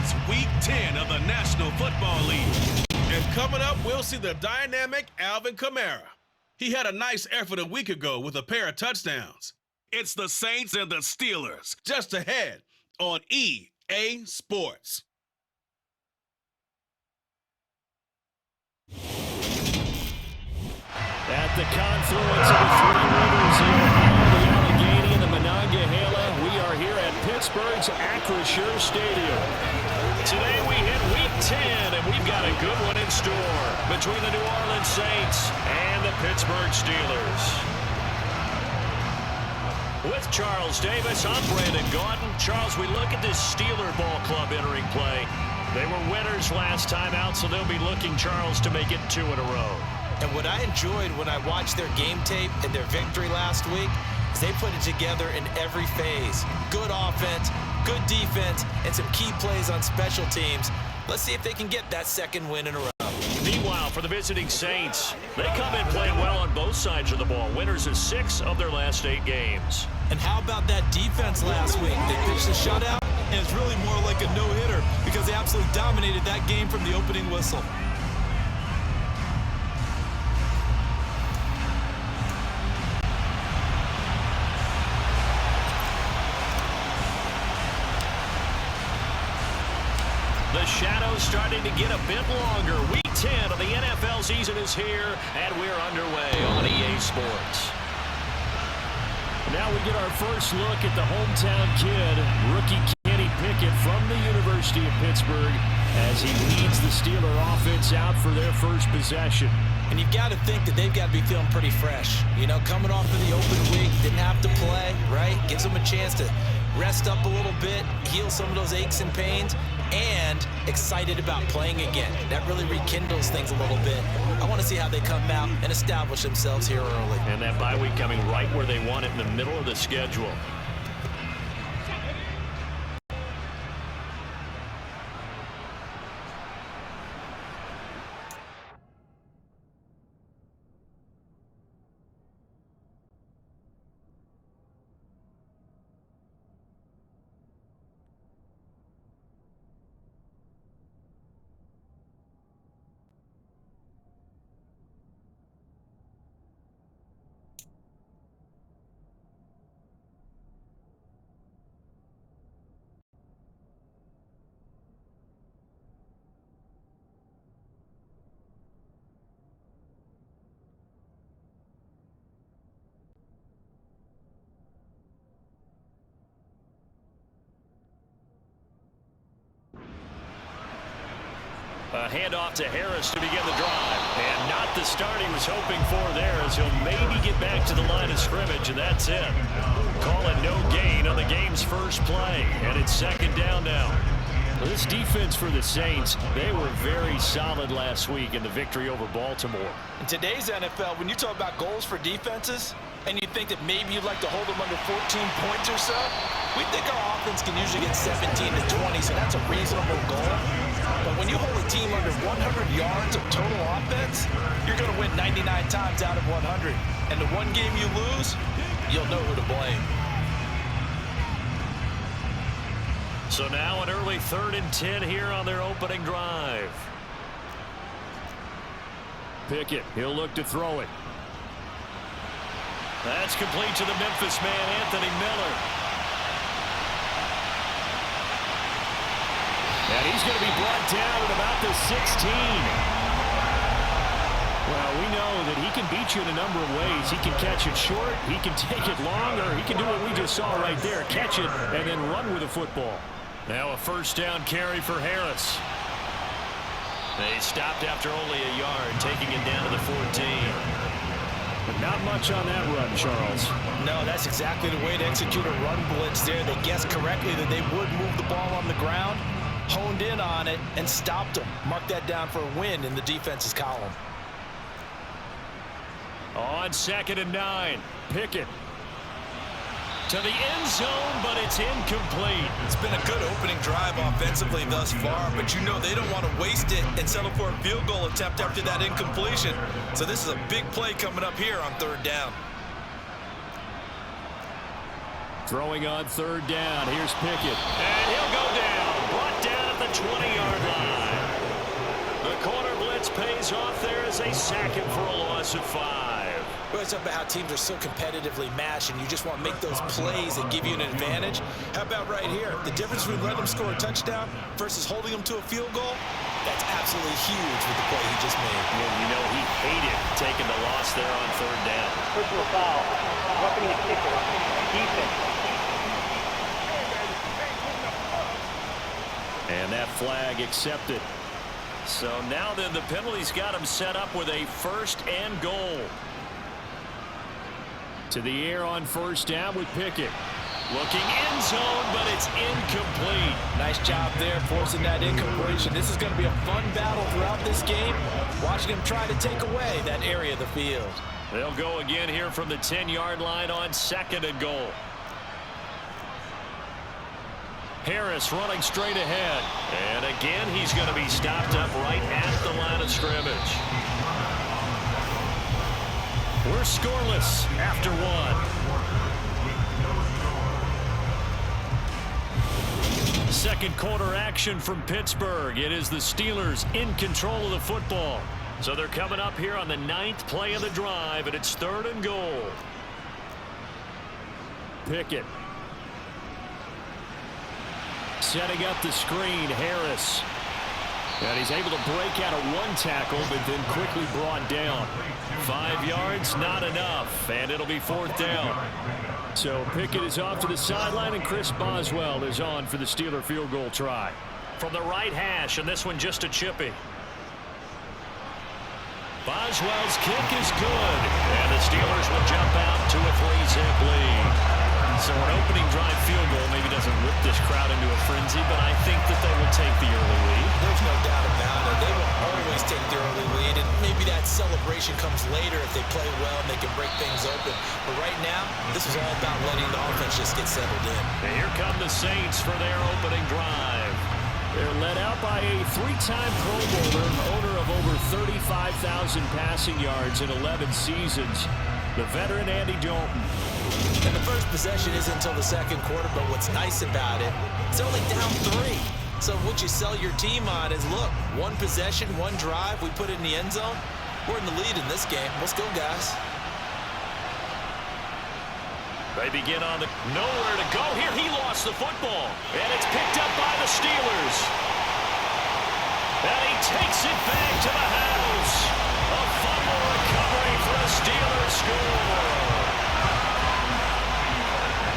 It's Week 10 of the National Football League. And coming up, we'll see the dynamic Alvin Kamara. He had a nice effort a week ago with a pair of touchdowns. It's the Saints and the Steelers, just ahead on EA Sports. At the confluence of the three rivers here, the Allegheny and the Monongahela, we are here at Pittsburgh's Acrisure Stadium. Today we hit Week 10, and we've got a good one in store between the New Orleans Saints and the Pittsburgh Steelers. With Charles Davis, I'm Brandon Gaudin. Charles, we look at this Steeler ball club entering play. They were winners last time out, so they'll be looking, Charles, to make it 2 in a row. And what I enjoyed when I watched their game tape and their victory last week is they put it together in every phase. Good offense, good defense, and some key plays on special teams. Let's see if they can get that second win in a row. Meanwhile, for the visiting Saints, they come in playing well on both sides of the ball. Winners of 6 of their last 8 games. And how about that defense last week? They pitched a shutout, and it's really more like a no-hitter because they absolutely dominated that game from the opening whistle. The shadow's starting to get a bit longer. Week 10 of the NFL season is here, and we're underway on EA Sports. Now we get our first look at the hometown kid, rookie Kenny Pickett from the University of Pittsburgh, as he leads the Steeler offense out for their first possession. And you've got to think that they've got to be feeling pretty fresh. You know, coming off of the open week, didn't have to play, right? Gives them a chance to rest up a little bit, heal some of those aches and pains, and excited about playing again. That really rekindles things a little bit. I want to see how they come out and establish themselves here early. And that bye week coming right where they want it in the middle of the schedule. A handoff to Harris to begin the drive. And not the start he was hoping for there, as he'll maybe get back to the line of scrimmage, and that's it. Call it no gain on the game's first play, and it's second down now. Well, this defense for the Saints, they were very solid last week in the victory over Baltimore. In today's NFL, when you talk about goals for defenses, and you think that maybe you'd like to hold them under 14 points or so, we think our offense can usually get 17 to 20, so that's a reasonable goal. But when you hold a team under 100 yards of total offense, you're going to win 99 times out of 100. And the one game you lose, you'll know who to blame. So now an early 3rd and 10 here on their opening drive. Pickett, he'll look to throw it. That's complete to the Memphis man, Anthony Miller. And he's going to be brought down at about the 16. Well, we know that he can beat you in a number of ways. He can catch it short, he can take it long, or he can do what we just saw right there, catch it and then run with the football. Now a first down carry for Harris. They stopped after only a yard, taking it down to the 14. But not much on that run, Charles. No, that's exactly the way to execute a run blitz there. They guessed correctly that they would move the ball on the ground, honed in on it, and stopped them. Mark that down for a win in the defense's column. On 2nd and 9, Pickett to the end zone, but it's incomplete. It's been a good opening drive offensively thus far, but you know they don't want to waste it and settle for a field goal attempt after that incompletion. So this is a big play coming up here on 3rd down. Throwing on 3rd down. Here's Pickett. And he'll go down. Brought down at the 20-yard line. The corner blitz pays off there as they sack him for a loss of 5. Well, it's about how teams are so competitively matched, and you just want to make those plays that give you an advantage. How about right here? The difference between letting them score a touchdown versus holding them to a field goal, that's absolutely huge with the play he just made. Well, you know, he hated taking the loss there on 3rd down. Personal foul, roughing the kicker, defense. And that flag accepted. So now then, the penalty's got him set up with a 1st and goal. To the air on 1st down with Pickett. Looking end zone, but it's incomplete. Nice job there forcing that incompletion. This is going to be a fun battle throughout this game. Watching him try to take away that area of the field. They'll go again here from the 10-yard line on 2nd and goal. Harris running straight ahead. And again, he's going to be stopped up right at the line of scrimmage. We're scoreless after 1. Second quarter action from Pittsburgh. It is the Steelers in control of the football. So they're coming up here on the 9th play of the drive, and it's 3rd and goal. Pickett. Setting up the screen, Harris. And he's able to break out of 1 tackle, but then quickly brought down. 5 yards, not enough, and it'll be 4th down. So Pickett is off to the sideline, and Chris Boswell is on for the Steeler field goal try. From the right hash, and this one just a chippy. Boswell's kick is good, and the Steelers will jump out to a 3-zip lead. So an opening drive field goal maybe doesn't whip this crowd into a frenzy, but I think that they will take the early lead. There's no doubt about it. They will always take the early lead, and maybe that celebration comes later if they play well and they can break things open. But right now, this is all about letting the offense just get settled in. And here come the Saints for their opening drive. They're led out by a 3-time Pro Bowler, owner of over 35,000 passing yards in 11 seasons, the veteran Andy Dalton. And the first possession isn't until the 2nd quarter, but what's nice about it, it's only down 3. So what you sell your team on is, look, 1 possession, 1 drive, we put it in the end zone. We're in the lead in this game. Let's go, guys. They begin on the nowhere to go. Here he lost the football, and it's picked up by the Steelers. And he takes it back to the house. A fumble recovery for a Steelers score.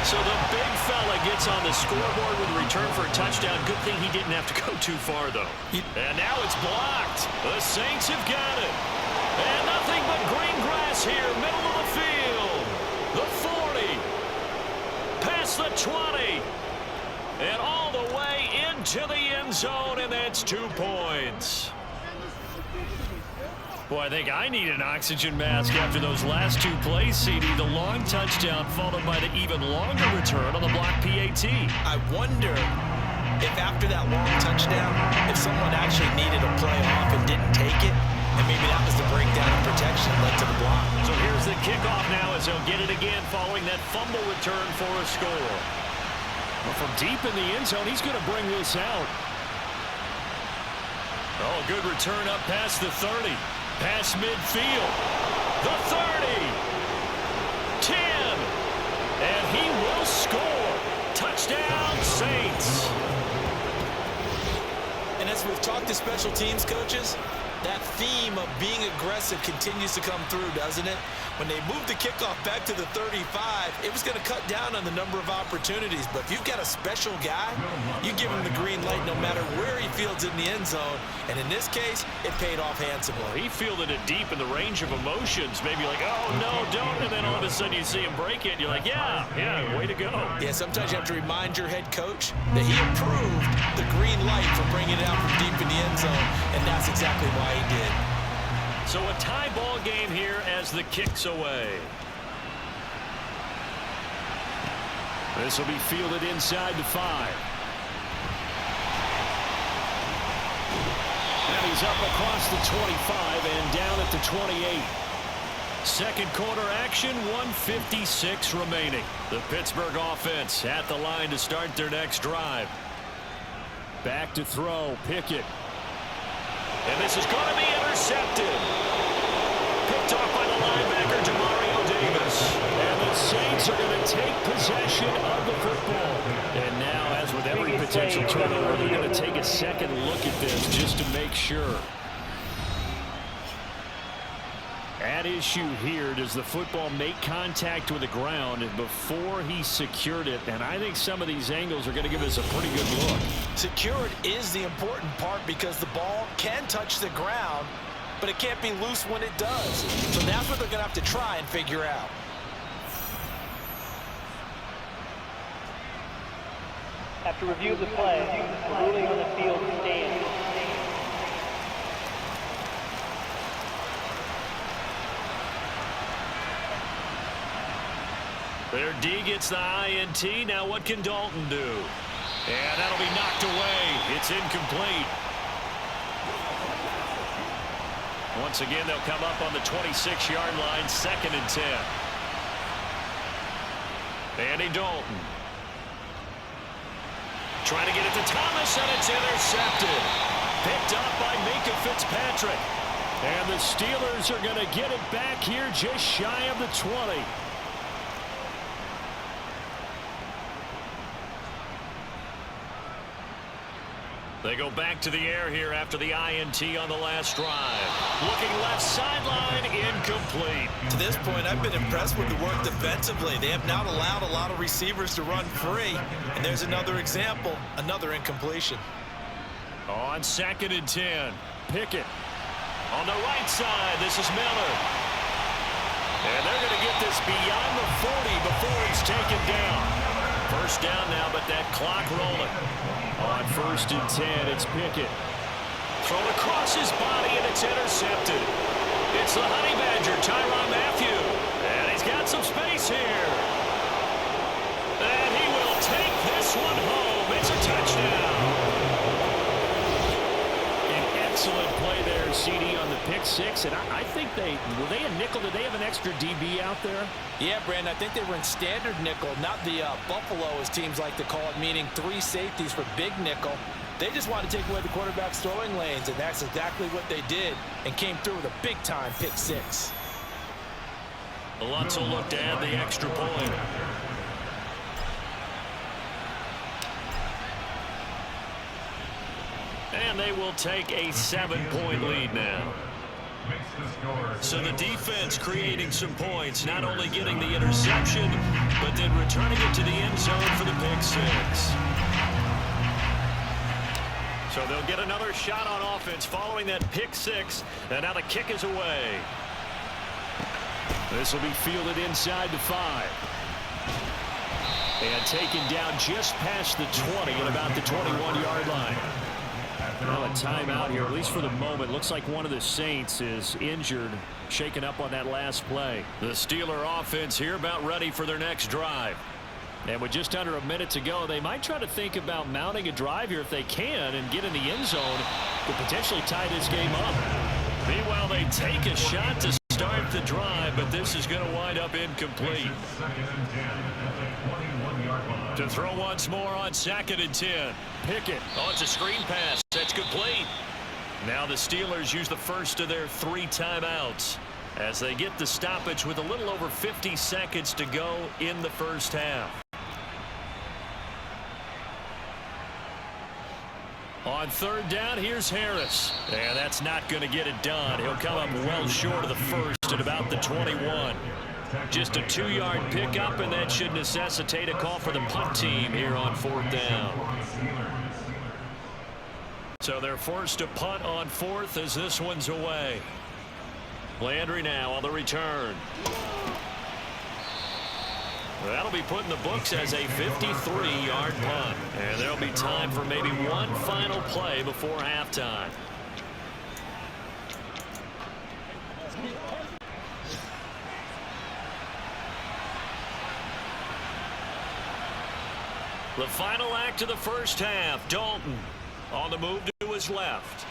So the big fella gets on the scoreboard with a return for a touchdown. Good thing he didn't have to go too far, though. And now it's blocked. The Saints have got it. And nothing but green grass here, middle of the field. The 40. Past the 20. And all the way into the end zone, and that's 2 points. Boy, I think I need an oxygen mask after those last 2 plays, CD. The long touchdown followed by the even longer return on the block PAT. I wonder if after that long touchdown, if someone actually needed a play off and didn't take it, and maybe that was the breakdown in protection that led to the block. So here's the kickoff now as they'll get it again following that fumble return for a score. Well, from deep in the end zone, he's going to bring this out. Oh, good return up past the 30. Past midfield. The 30. 10. And he will score. Touchdown, Saints. And as we've talked to special teams coaches, that theme of being aggressive continues to come through, doesn't it? When they moved the kickoff back to the 35, it was going to cut down on the number of opportunities. But if you've got a special guy, you give him the green light no matter where he fields in the end zone. And in this case, it paid off handsomely. Well, he fielded it deep in the range of emotions. Maybe like, oh, no, don't. And then all of a sudden you see him break it. And you're like, yeah, way to go. Yeah, sometimes you have to remind your head coach that he approved the green light for bringing it out from deep in the end zone. And that's exactly why he did. So a tie ball game here as the kick's away. This will be fielded inside the 5. And he's up across the 25 and down at the 28. Second quarter action, 1:56 remaining. The Pittsburgh offense at the line to start their next drive. Back to throw, Pickett. And this is going to be intercepted. Picked off by the linebacker, Demario Davis. And the Saints are going to take possession of the football. And now, as with every potential turnover, they're going to take a second look at this just to make sure. At issue here, does the football make contact with the ground before he secured it? And I think some of these angles are going to give us a pretty good look. Secured is the important part because the ball can touch the ground, but it can't be loose when it does. So that's what they're going to have to try and figure out. After review of the play, the ruling on the field stands. Their D gets the INT. Now what can Dalton do? And that'll be knocked away. It's incomplete. Once again, they'll come up on the 26-yard line, 2nd and 10. Andy Dalton. Trying to get it to Thomas, and it's intercepted. Picked up by Minkah Fitzpatrick. And the Steelers are going to get it back here just shy of the 20. They go back to the air here after the INT on the last drive. Looking left sideline, incomplete. To this point, I've been impressed with the work defensively. They have not allowed a lot of receivers to run free. And there's another example, another incompletion. On 2nd and 10, Pickett. On the right side, this is Miller. And they're going to get this beyond the 40 before it's taken down. First down now, but that clock rolling. On 1st and 10, it's Pickett. Thrown across his body, and it's intercepted. It's the Honey Badger, Tyrann Mathieu. And he's got some space here. And he will take this one home. It's a touchdown. An excellent play there, CD, on the pick six. And I think were they a nickel? Did they have an extra DB out there? Yeah, Brandon, I think they were in standard nickel, not the Buffalo, as teams like to call it, meaning 3 safeties for big nickel. They just wanted to take away the quarterback's throwing lanes, and that's exactly what they did, and came through with a big-time pick six. Alonso looked to add the extra point. And they will take a 7-point lead now. So the defense creating some points, not only getting the interception, but then returning it to the end zone for the pick six. So they'll get another shot on offense following that pick six, and now the kick is away. This will be fielded inside the 5. And taken down just past the 20 at about the 21-yard line. Now a timeout here, at least for the moment. Looks like one of the Saints is injured, shaken up on that last play. The Steeler offense here about ready for their next drive. And with just under a minute to go, they might try to think about mounting a drive here if they can and get in the end zone to potentially tie this game up. Meanwhile, they take a shot to start the drive, but this is going to wind up incomplete. To throw once more on 2nd and 10. Pickett. Oh, it's a screen pass. That's complete. Now the Steelers use the first of their 3 timeouts as they get the stoppage with a little over 50 seconds to go in the first half. On 3rd down, here's Harris. And that's not going to get it done. He'll come up well short of the first at about the 21. Just a 2-yard pickup, and that should necessitate a call for the punt team here on 4th down. So they're forced to punt on 4th as this one's away. Landry now on the return. That'll be put in the books as a 53-yard punt. And there'll be time for maybe one final play before halftime. The final act of the first half. Dalton on the move to his left.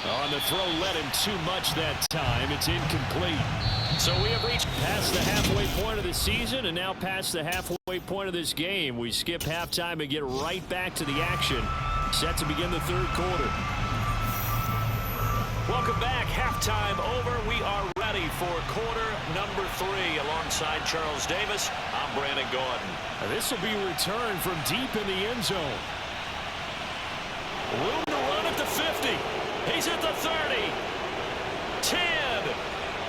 On the throw, let him too much that time. It's incomplete. So we have reached past the halfway point of the season and now past the halfway point of this game. We skip halftime and get right back to the action Set to begin the third quarter. Welcome back. Halftime over. We are ready for quarter number 3. Alongside Charles Davis, I'm Brandon Gordon. This will be returned from deep in the end zone. Room to run at the 50. He's at the 30. 10.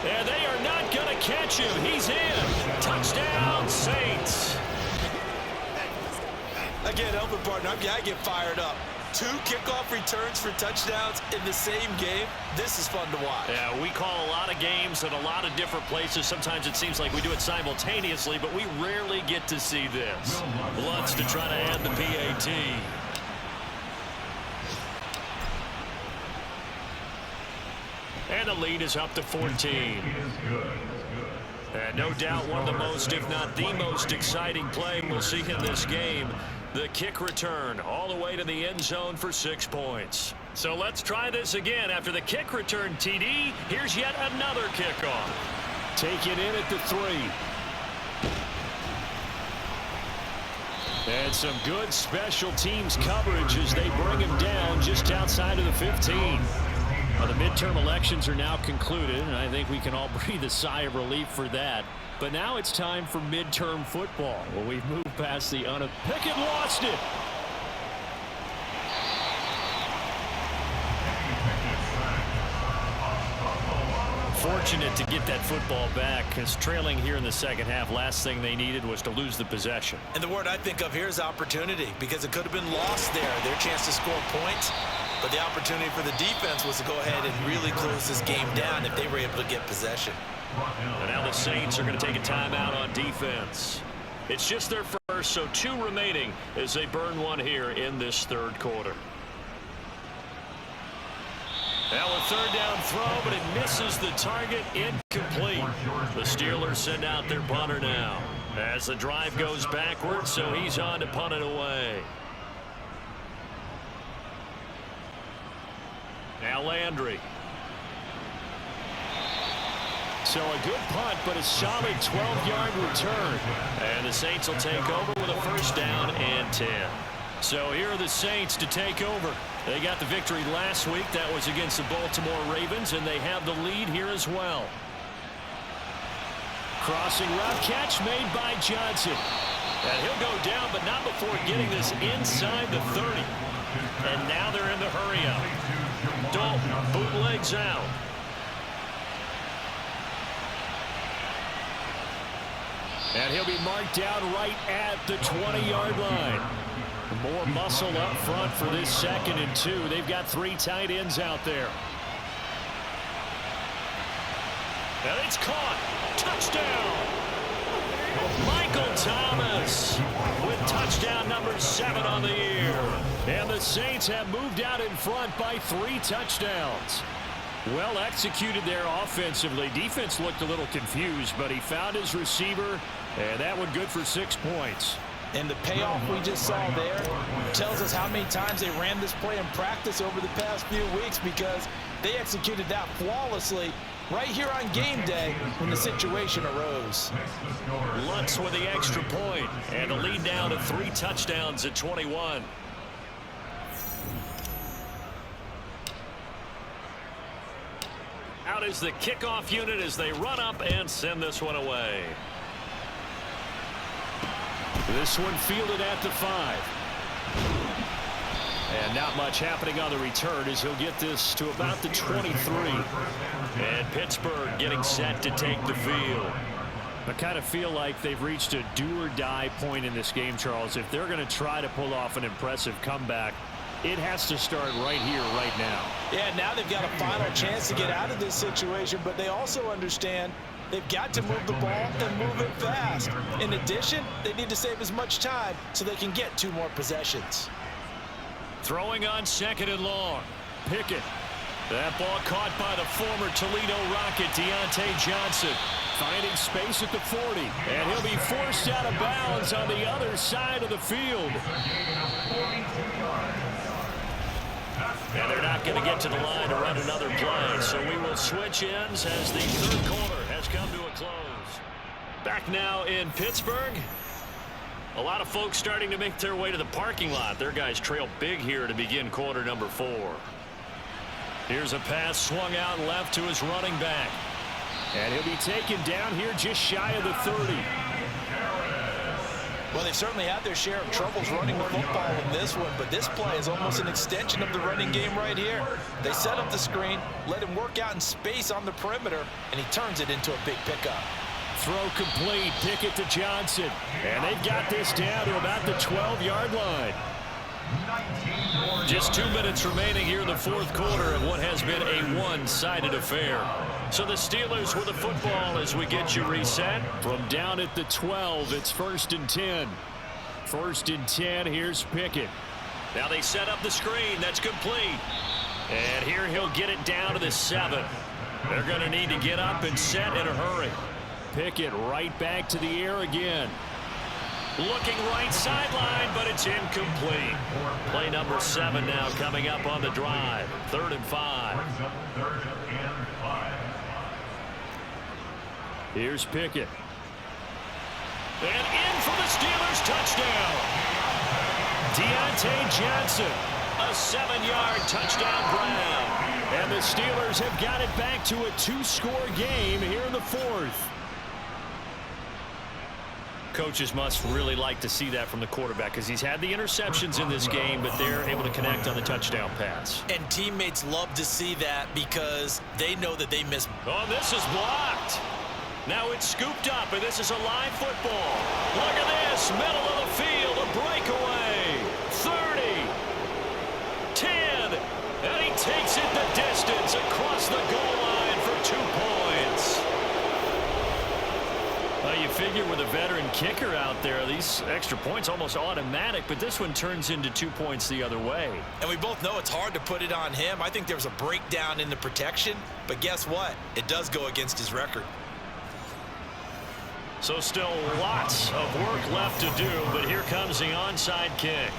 And they are not going to catch him. He's in. Touchdown, Saints. Again, helping partner, I get fired up. 2 kickoff returns for touchdowns in the same game. This is fun to watch. Yeah, we call a lot of games at a lot of different places. Sometimes it seems like we do it simultaneously, but we rarely get to see this. Lutz to try to add the PAT. And the lead is up to 14. And no doubt one of the most, if not the most exciting play we'll see in this game. The kick return all the way to the end zone for 6 points. So let's try this again. After the kick return, TD, here's yet another kickoff. Taken in at the 3. And some good special teams coverage as they bring him down just outside of the 15. Well, the midterm elections are now concluded, and I think we can all breathe a sigh of relief for that. But now it's time for midterm football. Well, we've moved past the Pickett lost it. Fortunate to get that football back, because trailing here in the second half, last thing they needed was to lose the possession. And the word I think of here is opportunity, because it could have been lost there, their chance to score points. But the opportunity for the defense was to go ahead and really close this game down if they were able to get possession. And now the Saints are going to take a timeout on defense. It's just their first, so 2 remaining as they burn one here in this third quarter. Now a third down throw, but it misses the target, incomplete. The Steelers send out their punter now as the drive goes backwards, so he's on to punt it away. Now Landry. So a good punt, but a solid 12-yard return. And the Saints will take over with a first down and 10. So here are the Saints to take over. They got the victory last week. That was against the Baltimore Ravens, and they have the lead here as well. Crossing route catch made by Johnson. And he'll go down, but not before getting this inside the 30. And now they're in the hurry-up. Dalton bootlegs out. And he'll be marked down right at the 20-yard line. More muscle up front for this 2nd and 2. They've got 3 tight ends out there. And it's caught. Touchdown. Michael Thomas with touchdown number 7 on the year. And the Saints have moved out in front by 3 touchdowns. Well executed there offensively. Defense looked a little confused, but he found his receiver, and that one good for 6 points. And the payoff we just saw there tells us how many times they ran this play in practice over the past few weeks, because they executed that flawlessly right here on game day when the situation arose. Lutz with the extra point, and the lead down to 3 touchdowns at 21. Out is the kickoff unit as they run up and send this one away. This one fielded at the 5. And not much happening on the return as he'll get this to about the 23. And Pittsburgh getting set to take the field. I kind of feel like they've reached a do-or-die point in this game, Charles. If they're going to try to pull off an impressive comeback, it has to start right here, right now. Yeah, now they've got a final chance to get out of this situation, but they also understand they've got to move the ball and move it fast. In addition, they need to save as much time so they can get 2 more possessions. Throwing on 2nd and long. Pickett. That ball caught by the former Toledo Rocket, Deontay Johnson. Finding space at the 40. And he'll be forced out of bounds on the other side of the field. And they're not going to get to the line to run another play. So we will switch ends as the third quarter has come to a close. Back now in Pittsburgh. A lot of folks starting to make their way to the parking lot. Their guys trail big here to begin quarter number 4. Here's a pass swung out left to his running back. And he'll be taken down here just shy of the 30. Well, they've certainly had their share of troubles running the football in this one, but this play is almost an extension of the running game right here. They set up the screen, let him work out in space on the perimeter, and he turns it into a big pickup. Throw complete. Pickett to Johnson. And they've got this down to about the 12-yard line. Just 2 minutes remaining here in the fourth quarter of what has been a one-sided affair. So the Steelers with the football as we get you reset. From down at the 12, it's 1st and 10. 1st and 10, here's Pickett. Now they set up the screen. That's complete. And here he'll get it down to the 7. They're going to need to get up and set in a hurry. Pickett right back to the air again. Looking right sideline, but it's incomplete. Play number 7 now coming up on the drive. 3rd and 5. Here's Pickett. And in for the Steelers touchdown. Deontay Johnson, a 7-yard touchdown grab. And the Steelers have got it back to a 2-score game here in the 4th. Coaches must really like to see that from the quarterback because he's had the interceptions in this game, but they're able to connect on the touchdown pass. And teammates love to see that because they know that they miss. Oh, this is blocked. Now it's scooped up, and this is a live football. Look at this, middle of the field, a breakaway. 30, 10, and he takes it the distance across the goal line for 2 points. Well, you figure with a veteran kicker out there, these extra points almost automatic, but this one turns into 2 points the other way. And we both know it's hard to put it on him. I think there was a breakdown in the protection, but guess what? It does go against his record. So still lots of work left to do, but here comes the onside kick.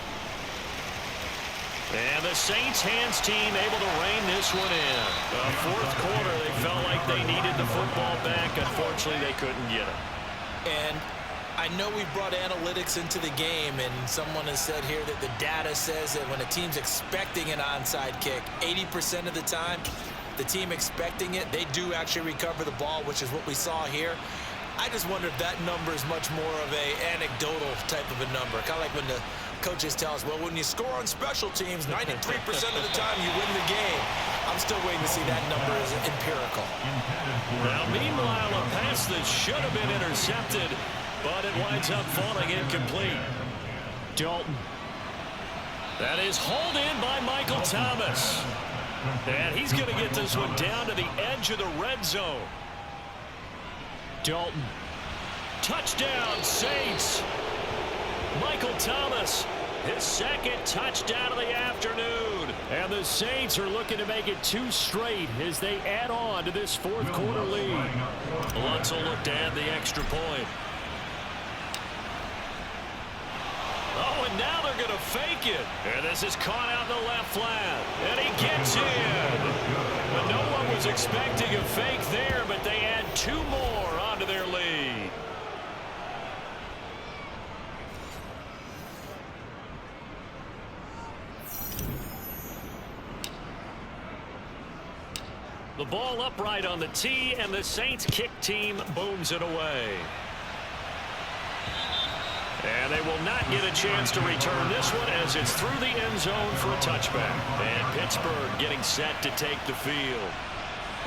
And the Saints hands team able to rein this one in. Fourth quarter, they felt like they needed the football back. Unfortunately, they couldn't get it. And I know we brought analytics into the game, and someone has said here that the data says that when a team's expecting an onside kick, 80% of the time, the team expecting it, they do actually recover the ball, which is what we saw here. I just wonder if that number is much more of a anecdotal type of a number. Kind of like when the coaches tell us, well, when you score on special teams, 93% of the time you win the game. I'm still waiting to see that number as empirical. Now, meanwhile, a pass that should have been intercepted, but it winds up falling incomplete. Dalton. That is hauled in by Michael Thomas. And he's going to get this one down to the edge of the red zone. Dalton. Touchdown, Saints. Michael Thomas, his second touchdown of the afternoon. And the Saints are looking to make it 2 straight as they add on to this fourth quarter lead. Lutz will look to add the extra point. Oh, and now they're going to fake it. And this is caught out in the left flat. And he gets in. But no one was expecting a fake there, but they add 2 more onto their lead. The ball upright on the tee, and the Saints kick team booms it away. And they will not get a chance to return this one as it's through the end zone for a touchback. And Pittsburgh getting set to take the field.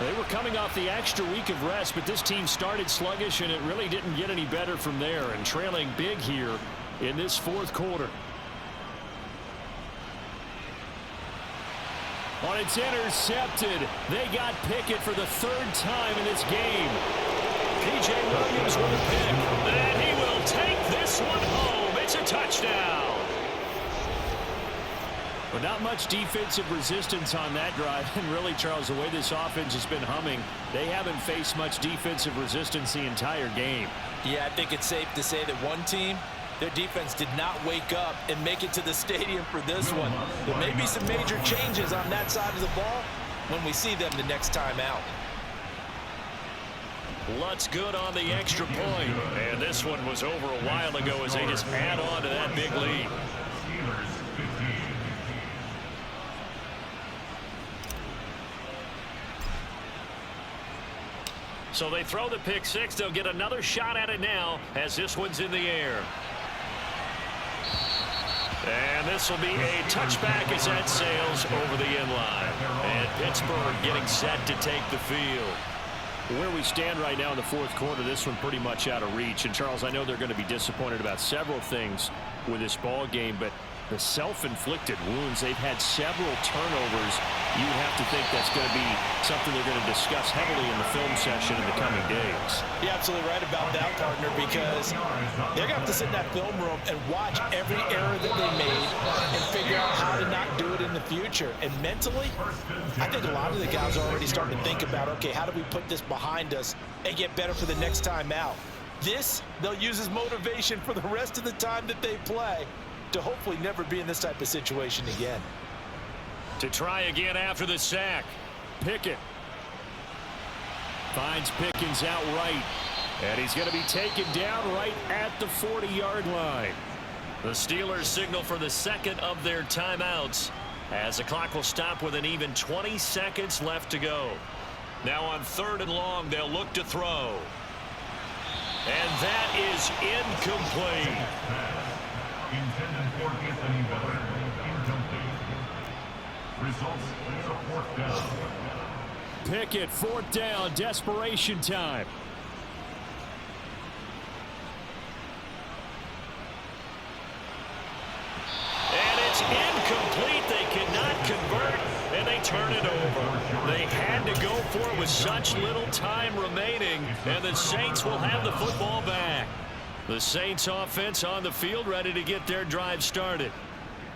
They were coming off the extra week of rest, but this team started sluggish, and it really didn't get any better from there, and trailing big here in this fourth quarter. Oh, it's intercepted. They got Pickett for the 3rd time in this game. P.J. Williams with a pick. And he will take this one home. It's a touchdown. But not much defensive resistance on that drive. And really, Charles, the way this offense has been humming, they haven't faced much defensive resistance the entire game. Yeah, I think it's safe to say that one team, their defense did not wake up and make it to the stadium for this one. There may be some major changes on that side of the ball when we see them the next time out. Lutz good on the extra point. And this one was over a while ago as they just add on to that big lead. So they throw the pick six. They'll get another shot at it now as this one's in the air. And this will be a touchback as that sails over the inline. And Pittsburgh getting set to take the field. Where we stand right now in the fourth quarter, this one pretty much out of reach. And, Charles, I know they're going to be disappointed about several things with this ball game, but the self-inflicted wounds, they've had several turnovers. You would have to think that's going to be something they're going to discuss heavily in the film session in the coming days. You're absolutely right about that, partner, because they're going to have to sit in that film room and watch every error that they made and figure out how to not do it in the future. And mentally, I think a lot of the guys are already starting to think about, okay, how do we put this behind us and get better for the next time out? This, they'll use as motivation for the rest of the time that they play to hopefully never be in this type of situation again. To try again after the sack. Pickett finds Pickens out right, and he's going to be taken down right at the 40-yard line. The Steelers signal for the second of their timeouts as the clock will stop with an even 20 seconds left to go. Now on 3rd and long, they'll look to throw. And that is incomplete. Intended for Anthony Miller, incomplete. Results is a 4th down. Pickett, 4th down, desperation time. And it's incomplete. They cannot convert, and they turn it over. They had to go for it with such little time remaining, and the Saints will have the football back. The Saints offense on the field ready to get their drive started.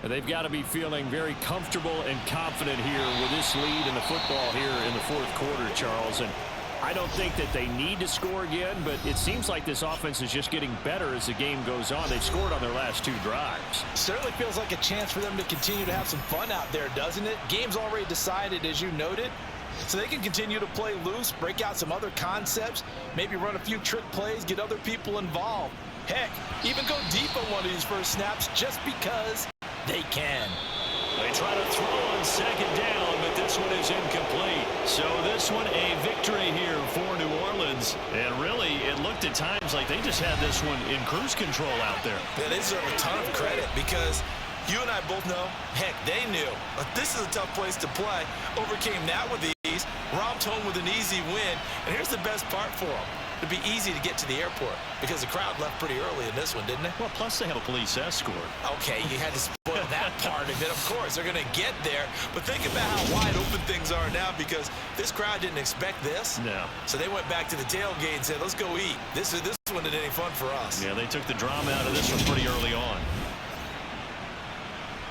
They've got to be feeling very comfortable and confident here with this lead in the football here in the fourth quarter, Charles. And I don't think that they need to score again, but it seems like this offense is just getting better as the game goes on. They've scored on their last 2 drives. Certainly feels like a chance for them to continue to have some fun out there, doesn't it? Game's already decided, as you noted. So they can continue to play loose, break out some other concepts, maybe run a few trick plays, get other people involved. Heck, even go deep on one of these first snaps just because they can. They try to throw on 2nd down, but this one is incomplete. So this one a victory here for New Orleans. And really, it looked at times like they just had this one in cruise control out there. Yeah, they deserve a ton of credit because you and I both know, heck, they knew. But this is a tough place to play. Overcame that with ease, romped home with an easy win. And here's the best part for them. It'd be easy to get to the airport because the crowd left pretty early in this one, didn't it? Well, plus they had a police escort. Okay, you had to spoil that part of it. Of course, they're going to get there. But think about how wide open things are now because this crowd didn't expect this. No. So they went back to the tailgate and said, let's go eat. This one isn't any fun for us. Yeah, they took the drama out of this one pretty early on.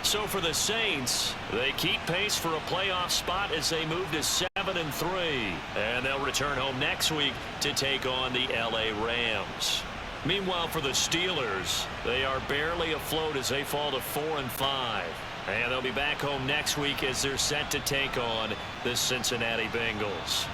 So for the Saints, they keep pace for a playoff spot as they move to 7-3. And they'll return home next week to take on the LA Rams. Meanwhile, for the Steelers, they are barely afloat as they fall to 4-5. And they'll be back home next week as they're set to take on the Cincinnati Bengals.